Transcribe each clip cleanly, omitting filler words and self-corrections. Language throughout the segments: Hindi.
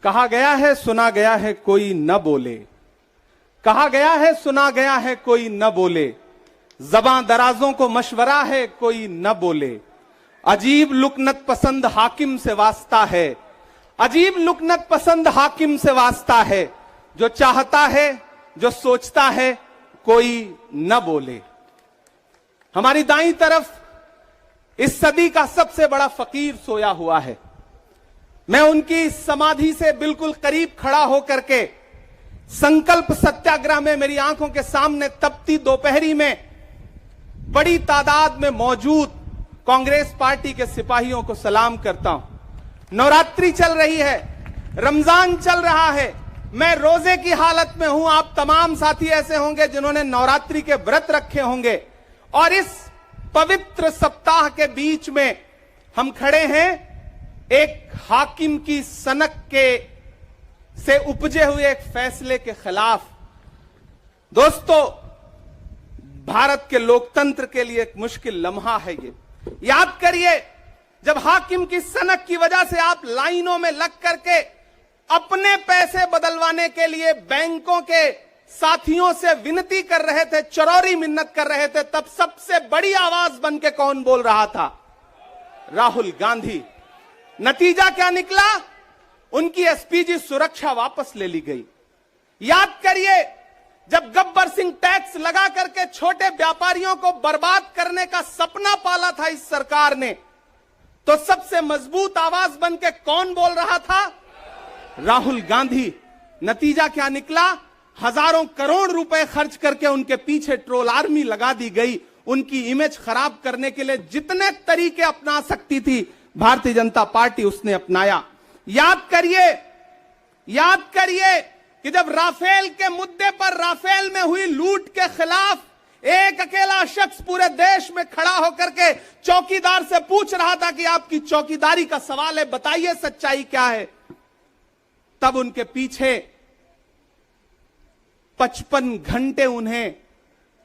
कहा गया है सुना गया है कोई न बोले, कहा गया है सुना गया है कोई न बोले, ज़बां दराजों को मशवरा है कोई न बोले। अजीब लुकनत पसंद हाकिम से वास्ता है, अजीब लुकनत पसंद हाकिम से वास्ता है, जो चाहता है जो सोचता है कोई न बोले। हमारी दाईं तरफ इस सदी का सबसे बड़ा फकीर सोया हुआ है। मैं उनकी समाधि से बिल्कुल करीब खड़ा होकर के संकल्प सत्याग्रह में मेरी आंखों के सामने तपती दोपहरी में बड़ी तादाद में मौजूद कांग्रेस पार्टी के सिपाहियों को सलाम करता हूं। नवरात्रि चल रही है, रमजान चल रहा है, मैं रोजे की हालत में हूं। आप तमाम साथी ऐसे होंगे जिन्होंने नवरात्रि के व्रत रखे होंगे और इस पवित्र सप्ताह के बीच में हम खड़े हैं एक हाकिम की सनक के से उपजे हुए एक फैसले के खिलाफ। दोस्तों, भारत के लोकतंत्र के लिए एक मुश्किल लम्हा है ये। याद करिए, जब हाकिम की सनक की वजह से आप लाइनों में लग करके अपने पैसे बदलवाने के लिए बैंकों के साथियों से विनती कर रहे थे, चरौरी मिन्नत कर रहे थे, तब सबसे बड़ी आवाज बन के कौन बोल रहा था? राहुल गांधी। नतीजा क्या निकला? उनकी एसपीजी सुरक्षा वापस ले ली गई। याद करिए, जब गब्बर सिंह टैक्स लगा करके छोटे व्यापारियों को बर्बाद करने का सपना पाला था इस सरकार ने, तो सबसे मजबूत आवाज बन के कौन बोल रहा था? राहुल गांधी। नतीजा क्या निकला? हजारों करोड़ रुपए खर्च करके उनके पीछे ट्रोल आर्मी लगा दी गई। उनकी इमेज खराब करने के लिए जितने तरीके अपना सकती थी भारतीय जनता पार्टी उसने अपनाया। याद करिए कि जब राफेल के मुद्दे पर, राफेल में हुई लूट के खिलाफ एक अकेला शख्स पूरे देश में खड़ा होकर के चौकीदार से पूछ रहा था कि आपकी चौकीदारी का सवाल है, बताइए सच्चाई क्या है। तब उनके पीछे 55 घंटे उन्हें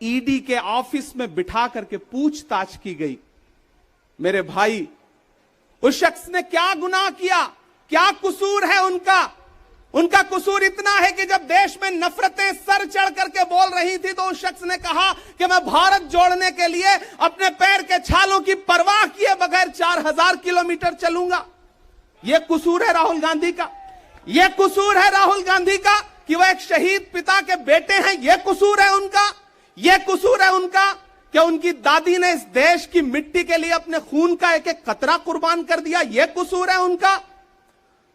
ईडी के ऑफिस में बिठा करके पूछताछ की गई। मेरे भाई, उस शख्स ने क्या गुनाह किया? क्या कसूर है उनका? उनका कसूर इतना है कि जब देश में नफरतें सर चढ़ करके बोल रही थी तो उस शख्स ने कहा कि मैं भारत जोड़ने के लिए अपने पैर के छालों की परवाह किए बगैर 4000 किलोमीटर चलूंगा। यह कसूर है राहुल गांधी का। यह कसूर है राहुल गांधी का कि वह एक शहीद पिता के बेटे हैं। यह कसूर है उनका। यह कसूर है उनका कि उनकी दादी ने इस देश की मिट्टी के लिए अपने खून का एक एक कतरा कुर्बान कर दिया। यह कसूर है उनका।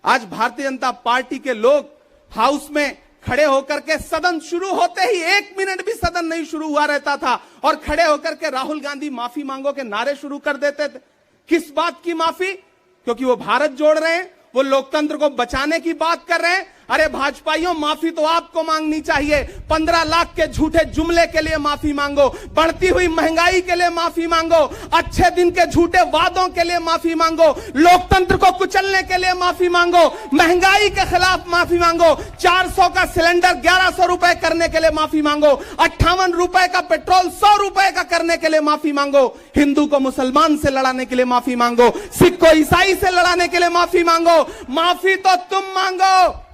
आज भारतीय जनता पार्टी के लोग हाउस में खड़े होकर के सदन शुरू होते ही 1 मिनट भी सदन नहीं शुरू हुआ रहता था और खड़े होकर के राहुल गांधी माफी मांगो के नारे शुरू कर देते थे। किस बात की माफी? क्योंकि वो भारत जोड़ रहे हैं, वो लोकतंत्र को बचाने की बात कर रहे हैं। अरे भाजपाइयों, माफी तो आपको मांगनी चाहिए। 15 लाख के झूठे जुमले के लिए माफी मांगो, बढ़ती हुई महंगाई के लिए माफी मांगो, अच्छे दिन के झूठे वादों के लिए माफी मांगो, लोकतंत्र को कुचलने के लिए माफी मांगो, महंगाई के खिलाफ माफी मांगो, 400 का सिलेंडर 1100 रुपए करने के लिए माफी मांगो, 58 रुपए का पेट्रोल 100 रुपए का करने के लिए माफी मांगो, हिंदू को मुसलमान से लड़ाने के लिए माफी मांगो, सिख को ईसाई से लड़ाने के लिए माफी मांगो। माफी तो तुम मांगो।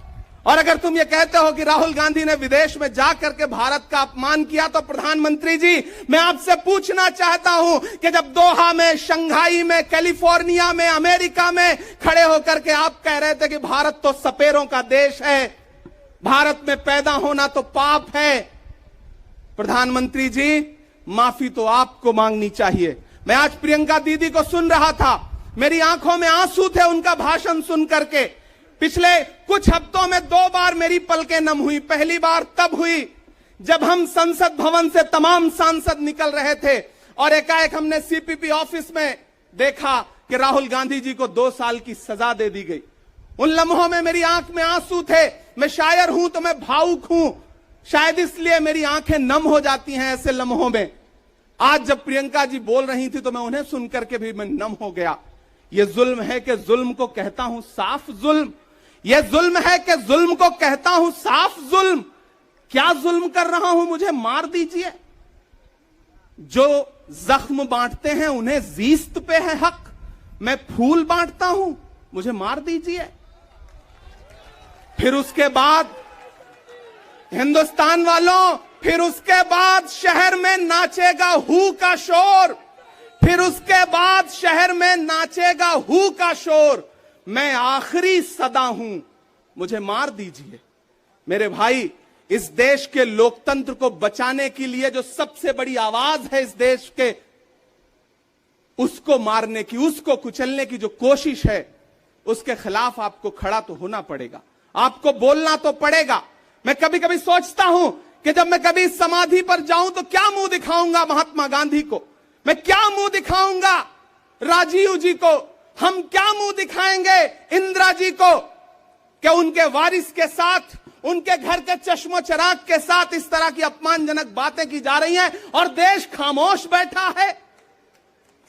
और अगर तुम ये कहते हो कि राहुल गांधी ने विदेश में जाकर के भारत का अपमान किया, तो प्रधानमंत्री जी, मैं आपसे पूछना चाहता हूं कि जब दोहा में, शंघाई में, कैलिफोर्निया में, अमेरिका में खड़े होकर के आप कह रहे थे कि भारत तो सपेरों का देश है, भारत में पैदा होना तो पाप है, प्रधानमंत्री जी, माफी तो आपको मांगनी चाहिए। मैं आज प्रियंका दीदी को सुन रहा था, मेरी आंखों में आंसू थे उनका भाषण सुन करके। पिछले कुछ हफ्तों में 2 बार मेरी पलकें नम हुई। पहली बार तब हुई जब हम संसद भवन से तमाम सांसद निकल रहे थे और एकाएक हमने सीपीपी ऑफिस में देखा कि राहुल गांधी जी को 2 साल की सजा दे दी गई। उन लम्हों में मेरी आंख में आंसू थे। मैं शायर हूं तो मैं भावुक हूं, शायद इसलिए मेरी आंखें नम हो जाती हैं ऐसे लम्हों में। आज जब प्रियंका जी बोल रही थी तो मैं उन्हें सुनकर के भी मैं नम हो गया। यह जुल्म है कि जुल्म को कहता हूं साफ जुल्म। यह जुल्म है कि जुल्म को कहता हूं साफ जुल्म। क्या जुल्म कर रहा हूं? मुझे मार दीजिए। जो जख्म बांटते हैं उन्हें जीस्त पे है हक। मैं फूल बांटता हूं, मुझे मार दीजिए। फिर उसके बाद हिंदुस्तान वालों, फिर उसके बाद शहर में नाचेगा हू का शोर, फिर उसके बाद शहर में नाचेगा हू का शोर। मैं आखिरी सदा हूं, मुझे मार दीजिए। मेरे भाई, इस देश के लोकतंत्र को बचाने के लिए जो सबसे बड़ी आवाज है इस देश के, उसको मारने की, उसको कुचलने की जो कोशिश है, उसके खिलाफ आपको खड़ा तो होना पड़ेगा, आपको बोलना तो पड़ेगा। मैं कभी कभी सोचता हूं कि जब मैं कभी समाधि पर जाऊं तो क्या मुंह दिखाऊंगा महात्मा गांधी को, मैं क्या मुंह दिखाऊंगा राजीव जी को, हम क्या मुंह दिखाएंगे इंदिरा जी को, कि उनके वारिस के साथ, उनके घर के चश्मो चिराग के साथ इस तरह की अपमानजनक बातें की जा रही हैं और देश खामोश बैठा है।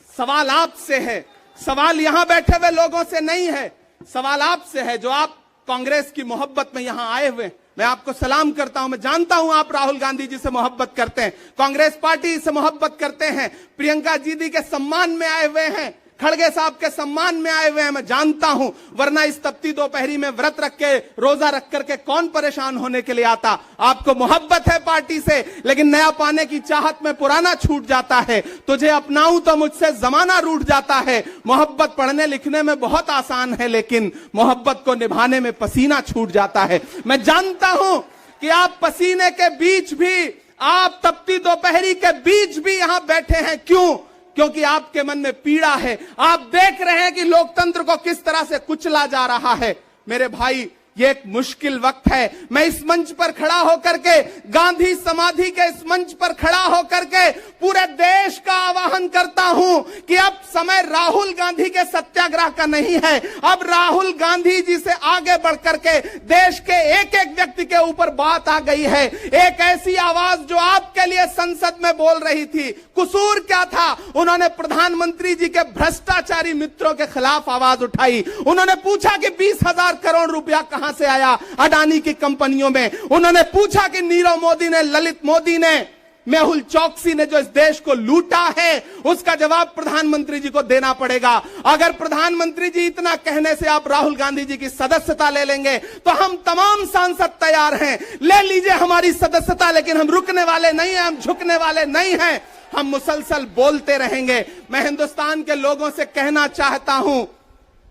सवाल आपसे है, सवाल यहां बैठे हुए लोगों से नहीं है, सवाल आपसे है जो आप कांग्रेस की मोहब्बत में यहां आए हुए। मैं आपको सलाम करता हूं, मैं जानता हूं आप राहुल गांधी जी से मोहब्बत करते हैं, कांग्रेस पार्टी से मोहब्बत करते हैं, प्रियंका जी के सम्मान में आए हुए हैं, खड़गे साहब के सम्मान में आए हुए हैं, मैं जानता हूं, वरना इस तपती दोपहरी में व्रत रख के, रोजा रख करके कौन परेशान होने के लिए आता। आपको मोहब्बत है पार्टी से, लेकिन नया पाने की चाहत में पुराना छूट जाता है। तुझे अपनाऊं तो मुझसे जमाना रूठ जाता है। मोहब्बत पढ़ने लिखने में बहुत आसान है, लेकिन मोहब्बत को निभाने में पसीना छूट जाता है। मैं जानता हूं कि आप पसीने के बीच भी, आप तपती दोपहरी के बीच भी यहां बैठे हैं। क्यों? क्योंकि आपके मन में पीड़ा है, आप देख रहे हैं कि लोकतंत्र को किस तरह से कुचला जा रहा है। मेरे भाई, ये एक मुश्किल वक्त है। मैं इस मंच पर खड़ा होकर के, गांधी समाधि के इस मंच पर खड़ा होकर के पूरे देश का आह्वान करता हूं कि अब समय राहुल गांधी के सत्याग्रह का नहीं है। अब राहुल गांधी जी से आगे बढ़ करके देश के एक एक व्यक्ति के ऊपर बात आ गई है। एक ऐसी आवाज जो आपके लिए संसद में बोल रही थी, कसूर क्या था? उन्होंने प्रधानमंत्री जी के भ्रष्टाचारी मित्रों के खिलाफ आवाज उठाई। उन्होंने पूछा कि 20,000 करोड़ रुपया कहां से आया अडानी की कंपनियों में। उन्होंने पूछा कि नीरव मोदी ने, ललित मोदी ने, मेहुल चौकसी ने जो इस देश को लूटा है, उसका जवाब प्रधानमंत्री जी को देना पड़ेगा। अगर प्रधानमंत्री जी इतना कहने से आप राहुल गांधी जी की सदस्यता ले लेंगे तो हम तमाम सांसद तैयार हैं, ले लीजिए हमारी सदस्यता, लेकिन हम रुकने वाले नहीं हैं, हम झुकने वाले नहीं हैं, हम मुसलसल बोलते रहेंगे। मैं हिंदुस्तान के लोगों से कहना चाहता हूं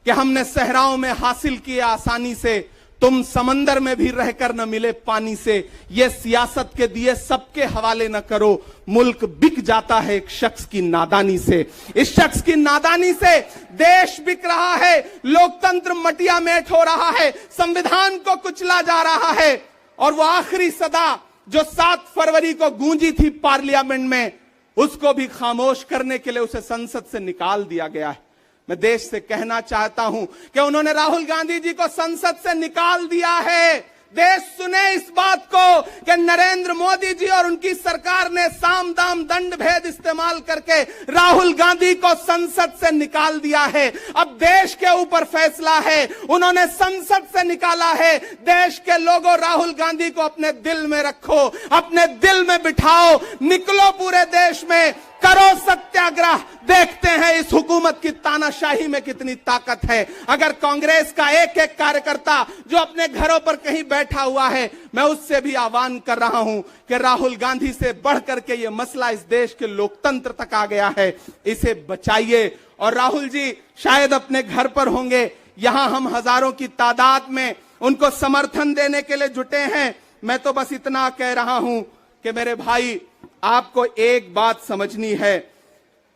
कि हमने सहराओं में हासिल किया आसानी से, तुम समंदर में भी रहकर न मिले पानी से। ये सियासत के दिए सबके हवाले न करो, मुल्क बिक जाता है एक शख्स की नादानी से। इस शख्स की नादानी से देश बिक रहा है, लोकतंत्र मटिया मेट हो रहा है, संविधान को कुचला जा रहा है। और वो आखिरी सदा जो 7 फरवरी को गूंजी थी पार्लियामेंट में, उसको भी खामोश करने के लिए उसे संसद से निकाल दिया गया है। मैं देश से कहना चाहता हूं कि उन्होंने राहुल गांधी जी को संसद से निकाल दिया है। देश सुने इस बात को कि नरेंद्र मोदी जी और उनकी सरकार ने साम दाम दंड भेद इस्तेमाल करके राहुल गांधी को संसद से निकाल दिया है। अब देश के ऊपर फैसला है, उन्होंने संसद से निकाला है। देश के लोगों, राहुल गांधी को अपने दिल में रखो, अपने दिल में बिठाओ, निकलो पूरे देश में, करो सत्याग्रह। देखते हैं इस हुकूमत की तानाशाही में कितनी ताकत है। अगर कांग्रेस का एक एक कार्यकर्ता जो अपने घरों पर कहीं बैठा हुआ है, मैं उससे भी आह्वान कर रहा हूं कि राहुल गांधी से बढ़ करके ये मसला इस देश के लोकतंत्र तक आ गया है, इसे बचाइए। और राहुल जी शायद अपने घर पर होंगे, यहां हम हजारों की तादाद में उनको समर्थन देने के लिए जुटे हैं। मैं तो बस इतना कह रहा हूं कि मेरे भाई, आपको एक बात समझनी है,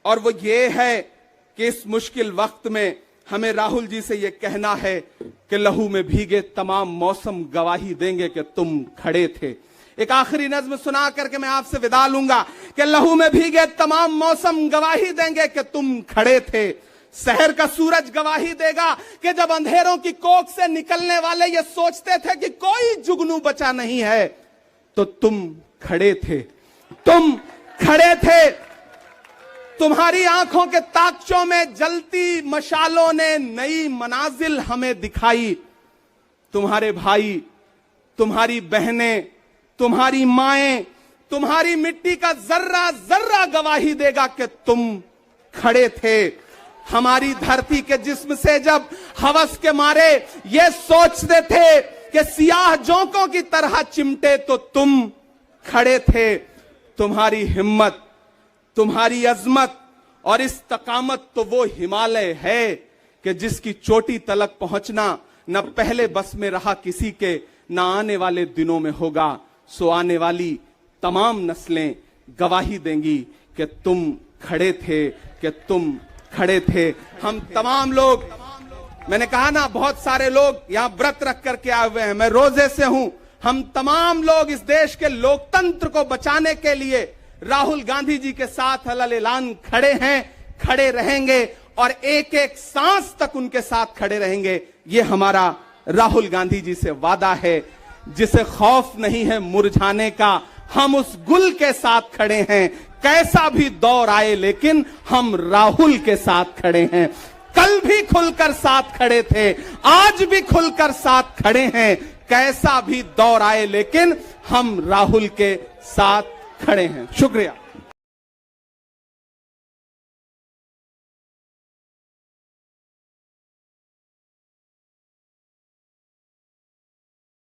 और वो ये है कि इस मुश्किल वक्त में हमें राहुल जी से ये कहना है कि लहू में भीगे तमाम मौसम गवाही देंगे कि तुम खड़े थे। एक आखिरी नज्म सुना करके मैं आपसे विदा लूंगा कि लहू में भीगे तमाम मौसम गवाही देंगे कि तुम खड़े थे। शहर का सूरज गवाही देगा कि जब अंधेरों की कोख से निकलने वाले ये सोचते थे कि कोई जुगनू बचा नहीं है, तो तुम खड़े थे, तुम खड़े थे। तुम्हारी आंखों के ताकचों में जलती मशालों ने नई मनाजिल हमें दिखाई। तुम्हारे भाई, तुम्हारी बहनें, तुम्हारी माएं, तुम्हारी मिट्टी का जर्रा जर्रा गवाही देगा कि तुम खड़े थे। हमारी धरती के जिस्म से जब हवस के मारे ये सोचते थे कि सियाह जोंकों की तरह चिमटे तो तुम खड़े थे। तुम्हारी हिम्मत, तुम्हारी अजमत और इस्तकामत तो वो हिमालय है कि जिसकी चोटी तलक पहुंचना न पहले बस में रहा किसी के, न आने वाले दिनों में होगा। सो आने वाली तमाम नस्लें गवाही देंगी कि तुम खड़े थे, कि तुम खड़े थे। हम तमाम लोग, मैंने कहा ना, बहुत सारे लोग यहां व्रत रख करके आए हुए हैं, मैं रोजे से हूं। हम तमाम लोग इस देश के लोकतंत्र को बचाने के लिए राहुल गांधी जी के साथ अलल ऐलान खड़े हैं, खड़े रहेंगे और एक एक सांस तक उनके साथ खड़े रहेंगे। ये हमारा राहुल गांधी जी से वादा है। जिसे खौफ नहीं है मुरझाने का, हम उस गुल के साथ खड़े हैं। कैसा भी दौर आए लेकिन हम राहुल के साथ खड़े हैं। कल भी खुलकर साथ खड़े थे, आज भी खुलकर साथ खड़े हैं। कैसा भी दौर आए लेकिन हम राहुल के साथ खड़े हैं। शुक्रिया।